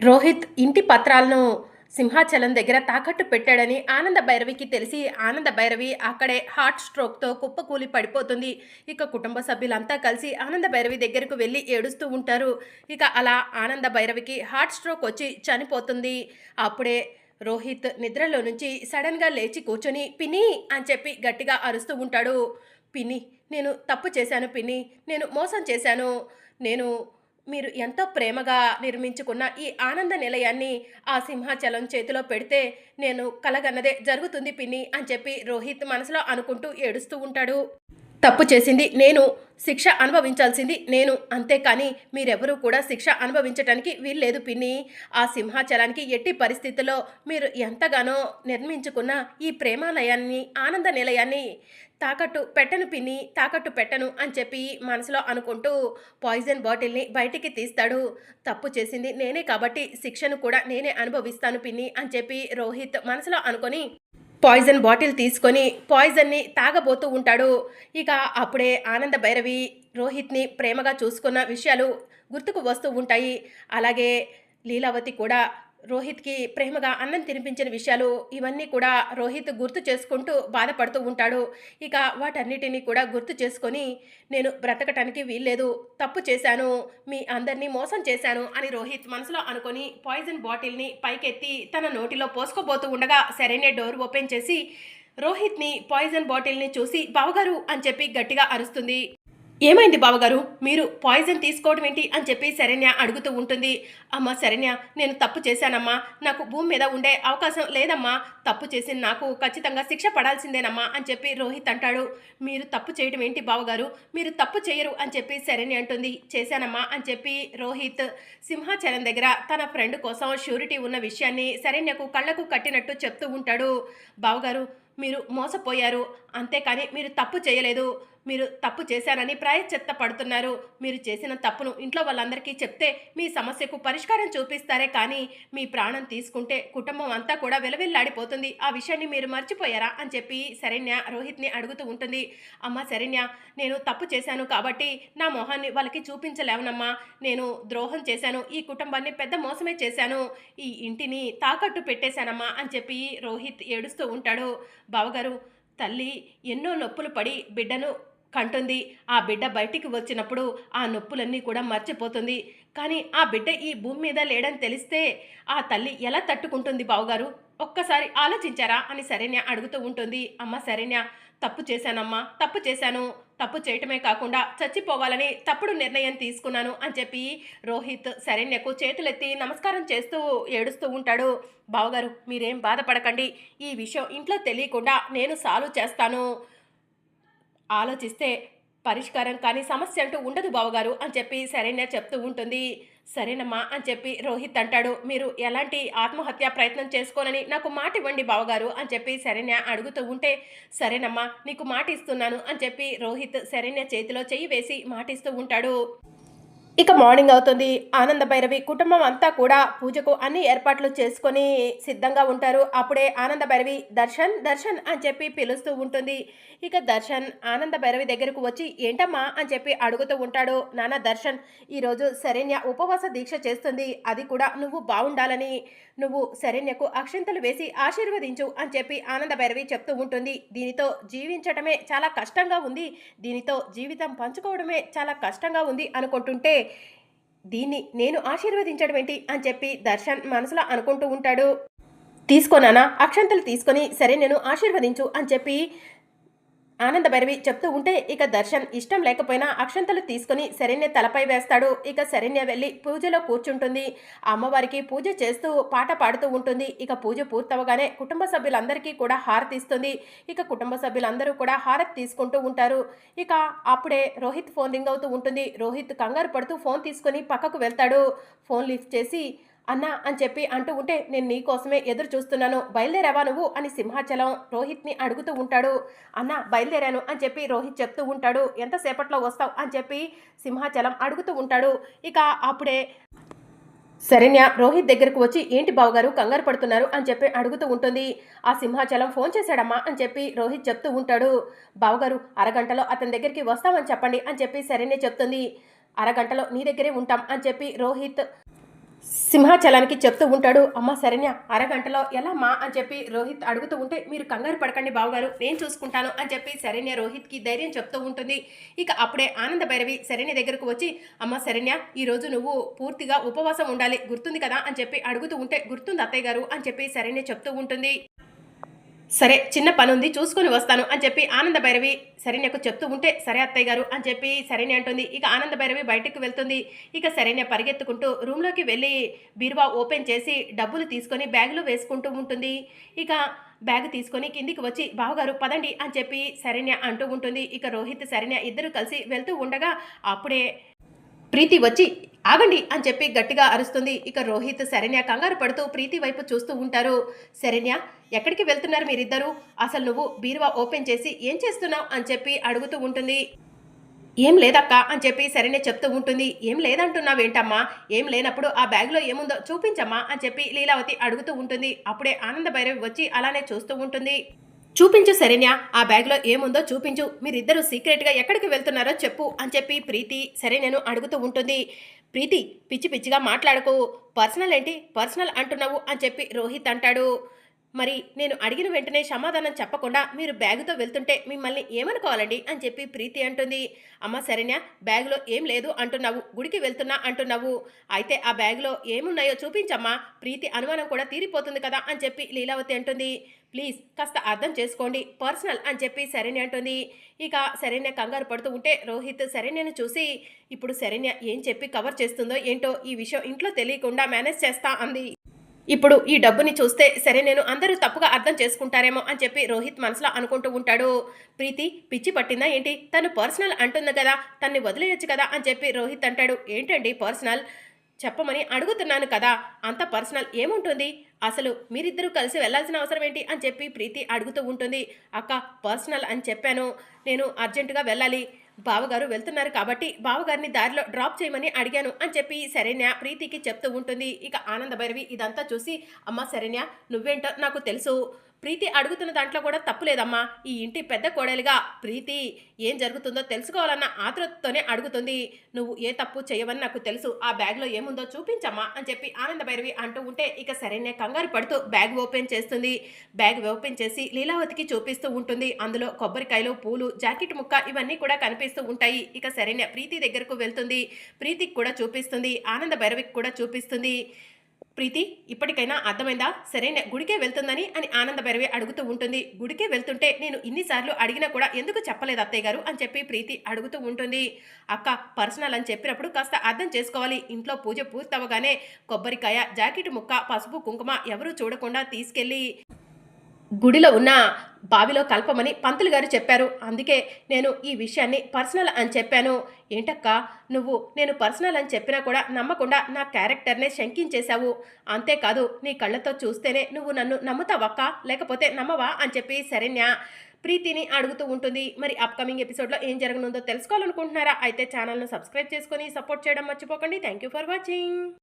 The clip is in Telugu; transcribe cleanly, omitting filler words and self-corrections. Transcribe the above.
రోహిత్ ఇంటి పత్రాలను సింహాచలం దగ్గర తాకట్టు పెట్టాడని ఆనంద భైరవికి తెలిసి ఆనంద భైరవి అక్కడే హార్ట్ స్ట్రోక్తో కుప్పకూలి పడిపోతుంది. ఇక కుటుంబ సభ్యులంతా కలిసి ఆనంద భైరవి దగ్గరకు వెళ్ళి ఏడుస్తూ ఉంటారు. ఇక అలా ఆనంద భైరవికి హార్ట్ స్ట్రోక్ వచ్చి చనిపోతుంది. అప్పుడే రోహిత్ నిద్రలో నుంచి సడన్గా లేచి కూర్చొని పిన్ని అని చెప్పి గట్టిగా అరుస్తూ ఉంటాడు. పిన్ని, నేను తప్పు చేశాను పిన్ని, నేను మోసం చేశాను. నేను మీరు ఎంతో ప్రేమగా నిర్మించుకున్న ఈ ఆనంద నిలయాన్ని ఆ సింహాచలం చేతిలో పెడితే నేను కలగన్నదే జరుగుతుంది పిన్ని అని చెప్పి రోహిత్ మనసులో అనుకుంటూ ఏడుస్తూ ఉంటాడు. తప్పు చేసింది నేను, శిక్ష అనుభవించాల్సింది నేను, అంతేకాని మీరెవరూ కూడా శిక్ష అనుభవించటానికి వీల్లేదు పిన్ని. ఆ సింహాచలానికి ఎట్టి పరిస్థితుల్లో మీరు ఎంతగానో నిర్మించుకున్న ఈ ప్రేమాలయాన్ని ఆనంద నిలయాన్ని తాకట్టు పెట్టను పిన్ని, తాకట్టు పెట్టను అని చెప్పి మనసులో అనుకుంటూ పాయిజన్ బాటిల్ని బయటికి తీస్తాడు. తప్పు చేసింది నేనే కాబట్టి శిక్షను కూడా నేనే అనుభవిస్తాను పిన్ని అని చెప్పి రోహిత్ మనసులో అనుకొని పాయిజన్ బాటిల్ తీసుకొని పాయిజన్ని తాగబోతూ ఉంటాడు. ఇక అప్పుడే ఆనంద భైరవి రోహిత్ని ప్రేమగా చూసుకున్న విషయాలు గుర్తుకు వస్తూ ఉంటాయి. అలాగే లీలావతి కూడా రోహిత్కి ప్రేమగా అన్నం తినిపించిన విషయాలు ఇవన్నీ కూడా రోహిత్ గుర్తు చేసుకుంటూ బాధపడుతూ ఉంటాడు. ఇక వాటన్నిటినీ కూడా గుర్తు చేసుకొని నేను బ్రతకటానికి వీల్లేదు, తప్పు చేశాను, మీ అందరినీ మోసం చేశాను అని రోహిత్ మనసులో అనుకొని పాయిజన్ బాటిల్ని పైకెత్తి తన నోటిలో పోసుకోబోతూ ఉండగా శరణ్య డోర్ ఓపెన్ చేసి రోహిత్ని పాయిజన్ బాటిల్ని చూసి బావగారు అని చెప్పి గట్టిగా అరుస్తుంది. ఏమైంది బావగారు, మీరు పాయిజన్ తీసుకోవడం ఏంటి అని చెప్పి శరణ్య అడుగుతూ ఉంటుంది. అమ్మ శరణ్య, నేను తప్పు చేశానమ్మా, నాకు భూమి మీద ఉండే అవకాశం లేదమ్మా, తప్పు చేసిన నాకు ఖచ్చితంగా శిక్ష పడాల్సిందేనమ్మా అని చెప్పి రోహిత్ అంటాడు. మీరు తప్పు చేయడం ఏంటి బావగారు, మీరు తప్పు చేయరు అని చెప్పి శరణ్య అంటుంది. చేశానమ్మా అని చెప్పి రోహిత్ సింహాచలం దగ్గర తన ఫ్రెండ్ కోసం షూరిటీ ఉన్న విషయాన్ని శరణ్యకు కళ్ళకు కట్టినట్టు చెప్తూ ఉంటాడు. బావగారు, మీరు మోసపోయారు, అంతేకాని మీరు తప్పు చేయలేదు, మీరు తప్పు చేశారని ప్రాయశ్చిత్త పడుతున్నారు. మీరు చేసిన తప్పును ఇంట్లో వాళ్ళందరికీ చెప్తే మీ సమస్యకు పరిష్కారం చూపిస్తారే కానీ మీ ప్రాణం తీసుకుంటే కుటుంబం అంతా కూడా విలవిల్లాడిపోతుంది. ఆ విషయాన్ని మీరు మర్చిపోయారా అని చెప్పి శరణ్య రోహిత్ని అడుగుతూ ఉంటుంది. అమ్మ శరణ్య, నేను తప్పు చేశాను కాబట్టి నా మొహాన్ని వాళ్ళకి చూపించలేవనమ్మా, నేను ద్రోహం చేశాను, ఈ కుటుంబాన్ని పెద్ద మోసమే చేశాను, ఈ ఇంటిని తాకట్టు పెట్టేశానమ్మా అని చెప్పి రోహిత్ ఏడుస్తూ ఉంటాడు. బావగారు, తల్లి ఎన్నో నొప్పులు పడి బిడ్డను కంటుంది. ఆ బిడ్డ బయటికి వచ్చినప్పుడు ఆ నొప్పులన్నీ కూడా మర్చిపోతుంది. కానీ ఆ బిడ్డ ఈ భూమి మీద లేడని తెలిస్తే ఆ తల్లి ఎలా తట్టుకుంటుంది బావగారు, ఒక్కసారి ఆలోచించారా అని శరణ్య అడుగుతూ ఉంటుంది. అమ్మ శరణ్య, తప్పు చేశానమ్మా, తప్పు చేశాను, తప్పు చేయటమే కాకుండా చచ్చిపోవాలని తప్పుడు నిర్ణయం తీసుకున్నాను అని చెప్పి రోహిత్ శరణ్యకు చేతులెత్తి నమస్కారం చేస్తూ ఏడుస్తూ ఉంటాడు. బావగారు, మీరేం బాధపడకండి, ఈ విషయం ఇంట్లో తెలియకుండా నేను సాల్వ్ చేస్తాను, ఆలోచిస్తే పరిష్కారం కానీ సమస్య అంటూ ఉండదు బావగారు అని చెప్పి శరణ్య చెప్తూ ఉంటుంది. సరేనమ్మా అని చెప్పి రోహిత్ అంటాడు. మీరు ఎలాంటి ఆత్మహత్య ప్రయత్నం చేసుకోనని నాకు మాట ఇవ్వండి బావగారు అని చెప్పి శరణ్య అడుగుతూ ఉంటే, సరేనమ్మా నీకు మాట ఇస్తున్నాను అని చెప్పి రోహిత్ శరణ్య చేతిలో చెయ్యి వేసి మాటిస్తూ ఉంటాడు. ఇక మార్నింగ్ అవుతుంది. ఆనంద భైరవి కుటుంబం అంతా కూడా పూజకు అన్ని ఏర్పాట్లు చేసుకొని సిద్ధంగా ఉంటారు. అప్పుడే ఆనంద భైరవి దర్శన్ దర్శన్ అని చెప్పి పిలుస్తూ ఉంటుంది. ఇక దర్శన్ ఆనంద భైరవి దగ్గరకు వచ్చి ఏంటమ్మా అని చెప్పి అడుగుతూ ఉంటాడు. నాన్న దర్శన్, ఈరోజు శరణ్య ఉపవాస దీక్ష చేస్తుంది, అది కూడా నువ్వు బాగుండాలని, నువ్వు శరణ్యకు అక్షింతలు వేసి ఆశీర్వదించు అని చెప్పి ఆనంద భైరవి చెప్తూ ఉంటుంది. దీనితో జీవించటమే చాలా కష్టంగా ఉంది, దీనితో జీవితం పంచుకోవడమే చాలా కష్టంగా ఉంది అనుకుంటుంటే దీన్ని నేను ఆశీర్వదించడం ఏంటి అని చెప్పి దర్శన్ మనసులో అనుకుంటూ ఉంటాడు. తీసుకోనానా అక్షంతలు తీసుకొని సరే నేను ఆశీర్వదించు అని చెప్పి ఆనంద భైరవి చెప్తూ ఉంటే ఇక దర్శన్ ఇష్టం లేకపోయినా అక్షంతలు తీసుకుని శరణ్య తలపై వేస్తాడు. ఇక శరణ్య వెళ్ళి పూజలో కూర్చుంటుంది. అమ్మవారికి పూజ చేస్తూ పాట పాడుతూ ఉంటుంది. ఇక పూజ పూర్తవగానే కుటుంబ సభ్యులందరికీ కూడా హారతి ఇస్తుంది. ఇక కుటుంబ సభ్యులందరూ కూడా హారతి తీసుకుంటూ ఉంటారు. ఇక అప్పుడే రోహిత్ ఫోన్ రింగ్ అవుతూ ఉంటుంది. రోహిత్ కంగారు పడుతూ ఫోన్ తీసుకొని పక్కకు వెళ్తాడు. ఫోన్ లిఫ్ట్ చేసి అన్నా అని చెప్పి అంటూ ఉంటే, నేను నీకోసమే ఎదురు చూస్తున్నాను, బయలుదేరావా నువ్వు అని సింహాచలం రోహిత్ని అడుగుతూ ఉంటాడు. అన్నా బయలుదేరాను అని చెప్పి రోహిత్ చెప్తూ ఉంటాడు. ఎంతసేపట్లో వస్తావు అని చెప్పి సింహాచలం అడుగుతూ ఉంటాడు. ఇక అప్పుడే శరణ్య రోహిత్ దగ్గరకు వచ్చి ఏంటి బావగారు కంగారు పడుతున్నారు అని చెప్పి అడుగుతూ ఉంటుంది. ఆ సింహాచలం ఫోన్ చేశాడమ్మా అని చెప్పి రోహిత్ చెప్తూ ఉంటాడు. బావగారు అరగంటలో అతని దగ్గరికి వస్తామని చెప్పండి అని చెప్పి శరణ్య చెప్తుంది. అరగంటలో నీ దగ్గరే ఉంటాం అని చెప్పి రోహిత్ సింహాచలానికి చెప్తూ ఉంటాడు. అమ్మ శరణ్య అరగంటలో ఎలా మా అని చెప్పి రోహిత్ అడుగుతూ ఉంటే, మీరు కంగారు పడకండి బావగారు, నేను చూసుకుంటాను అని చెప్పి శరణ్య రోహిత్కి ధైర్యం చెప్తూ ఉంటుంది. ఇక అప్పుడే ఆనంద భైరవి శరణ్య దగ్గరకు వచ్చి, అమ్మ శరణ్య ఈరోజు నువ్వు పూర్తిగా ఉపవాసం ఉండాలి గుర్తుంది కదా అని చెప్పి అడుగుతూ ఉంటే, గుర్తుంది అత్తయ్య గారు అని చెప్పి శరణ్య చెప్తూ ఉంటుంది. సరే చిన్న పనుంది చూసుకొని వస్తాను అని చెప్పి ఆనంద భైరవి శరణ్యకు చెప్తూ ఉంటే, సరే అత్తయ్య గారు అని చెప్పి శరణ్య అంటుంది. ఇక ఆనంద భైరవి బయటకు వెళ్తుంది. ఇక శరణ్య పరిగెత్తుకుంటూ రూమ్లోకి వెళ్ళి బీరువా ఓపెన్ చేసి డబ్బులు తీసుకొని బ్యాగులో వేసుకుంటూ ఉంటుంది. ఇక బ్యాగ్ తీసుకొని కిందికి వచ్చి, బావగారు పదండి అని చెప్పి శరణ్య అంటూ ఉంటుంది. ఇక రోహిత్ శరణ్య ఇద్దరు కలిసి వెళ్తూ ఉండగా అప్పుడే ప్రీతి వచ్చి, ఆగండి అని చెప్పి గట్టిగా అరుస్తుంది. ఇక రోహిత్ శరణ్య కంగారు పడుతూ ప్రీతి వైపు చూస్తూ ఉంటారు. శరణ్య ఎక్కడికి వెళ్తున్నారు మీరిద్దరూ, అసలు నువ్వు బీరువా ఓపెన్ చేసి ఏం చేస్తున్నావు అని చెప్పి అడుగుతూ ఉంటుంది. ఏం లేదక్క అని చెప్పి శరణ్య చెప్తూ ఉంటుంది. ఏం లేదంటున్నావేంటమ్మా, ఏం లేనప్పుడు ఆ బ్యాగ్లో ఏముందో చూపించమ్మా అని చెప్పి లీలావతి అడుగుతూ ఉంటుంది. అప్పుడే ఆనంద భైరవి వచ్చి అలానే చూస్తూ ఉంటుంది. చూపించు శరణ్య, ఆ బ్యాగ్లో ఏముందో చూపించు, మీరిద్దరూ సీక్రెట్గా ఎక్కడికి వెళ్తున్నారో చెప్పు అని చెప్పి ప్రీతి శరణ్యను అడుగుతూ ఉంటుంది. ప్రీతి పిచ్చి పిచ్చిగా మాట్లాడుకో, పర్సనల్ ఏంటి పర్సనల్ అంటున్నావు అని చెప్పి రోహిత్ అంటాడు. మరి నేను అడిగిన వెంటనే సమాధానం చెప్పకుండా మీరు బ్యాగుతో వెళ్తుంటే మిమ్మల్ని ఏమనుకోవాలండి అని చెప్పి ప్రీతి అంటుంది. అమ్మ శరణ్య, బ్యాగులో ఏం లేదు అంటున్నావు, గుడికి వెళ్తున్నా అంటున్నావు, అయితే ఆ బ్యాగులో ఏమున్నాయో చూపించమ్మా, ప్రీతి అనుమానం కూడా తీరిపోతుంది కదా అని చెప్పి లీలావతి అంటుంది. ప్లీజ్ కాస్త అర్థం చేసుకోండి, పర్సనల్ అని చెప్పి శరణ్య అంటుంది. ఇక శరణ్య కంగారు పడుతూ ఉంటే రోహిత్ శరణ్యను చూసి, ఇప్పుడు శరణ్య ఏం చెప్పి కవర్ చేస్తుందో ఏంటో, ఈ విషయం ఇంట్లో తెలియకుండా మేనేజ్ చేస్తా అంది. ఇప్పుడు ఈ డబ్బుని చూస్తే సరే నేను అందరూ తప్పుగా అర్థం చేసుకుంటారేమో అని చెప్పి రోహిత్ మనసులో అనుకుంటూ ఉంటాడు. ప్రీతి పిచ్చి పట్టిందా ఏంటి, తను పర్సనల్ అంటుంది కదా, తన్ని వదిలేయచ్చు కదా అని చెప్పి రోహిత్ అంటాడు. ఏంటండి పర్సనల్, చెప్పమని అడుగుతున్నాను కదా, అంత పర్సనల్ ఏముంటుంది, అసలు మీరిద్దరూ కలిసి వెళ్లాల్సిన అవసరం ఏంటి అని చెప్పి ప్రీతి అడుగుతూ ఉంటుంది. అక్క పర్సనల్ అని చెప్పాను, నేను అర్జెంటుగా వెళ్ళాలి, బావగారు వెళ్తున్నారు కాబట్టి బావగారిని దారిలో డ్రాప్ చేయమని అడిగాను అని చెప్పి శరణ్య ప్రీతికి చెప్తూ ఉంటుంది. ఇక ఆనంద భైరవి ఇదంతా చూసి, అమ్మ శరణ్య నువ్వేంటో నాకు తెలుసు, ప్రీతి అడుగుతున్న దాంట్లో కూడా తప్పు లేదమ్మా, ఈ ఇంటి పెద్ద కోడలిగా ప్రీతి ఏం జరుగుతుందో తెలుసుకోవాలన్న ఆతృతతోనే అడుగుతుంది, నువ్వు ఏ తప్పు చేయవని నాకు తెలుసు, ఆ బ్యాగ్లో ఏముందో చూపించమ్మా అని చెప్పి ఆనంద భైరవి అంటూ ఉంటే, ఇక శరణ్య కంగారు పడుతూ బ్యాగ్ ఓపెన్ చేస్తుంది. బ్యాగ్ ఓపెన్ చేసి లీలావతికి చూపిస్తూ ఉంటుంది. అందులో కొబ్బరికాయలు, పూలు, జాకెట్ ముక్క ఇవన్నీ కూడా కనిపిస్తూ ఉంటాయి. ఇక శరణ్య ప్రీతి దగ్గరకు వెళ్తుంది, ప్రీతికి కూడా చూపిస్తుంది, ఆనంద భైరవికి కూడా చూపిస్తుంది. ప్రీతి ఇప్పటికైనా అర్థమైందా, సరైన గుడికే వెళ్తుందని అని ఆనంద భైరవి అడుగుతూ ఉంటుంది. గుడికే వెళ్తుంటే నేను ఇన్నిసార్లు అడిగినా కూడా ఎందుకు చెప్పలేదు అత్తయ్య గారు అని చెప్పి ప్రీతి అడుగుతూ ఉంటుంది. అక్క పర్సనల్ అని చెప్పినప్పుడు కాస్త అర్థం చేసుకోవాలి, ఇంట్లో పూజ పూర్తవగానే కొబ్బరికాయ, జాకెట్ ముక్క, పసుపు కుంకుమ ఎవరూ చూడకుండా తీసుకెళ్ళి గుడిలో ఉన్న బావిలో కలపమని పంతులు గారు చెప్పారు, అందుకే నేను ఈ విషయాన్ని పర్సనల్ అని చెప్పాను. ఏంటక్క నువ్వు నేను పర్సనల్ అని చెప్పినా కూడా నమ్మకుండా నా క్యారెక్టర్నే శంకించేశావు, అంతేకాదు నీ కళ్ళతో చూస్తేనే నువ్వు నన్ను నమ్ముతావక్క, లేకపోతే నమ్మవా అని చెప్పి శరణ్య ప్రీతిని అడుగుతూ ఉంటుంది. మరి అప్కమింగ్ ఎపిసోడ్లో ఏం జరగనుందో తెలుసుకోవాలనుకుంటున్నారా, అయితే ఛానల్ను సబ్స్క్రైబ్ చేసుకొని సపోర్ట్ చేయడం మర్చిపోకండి. Thank you for watching.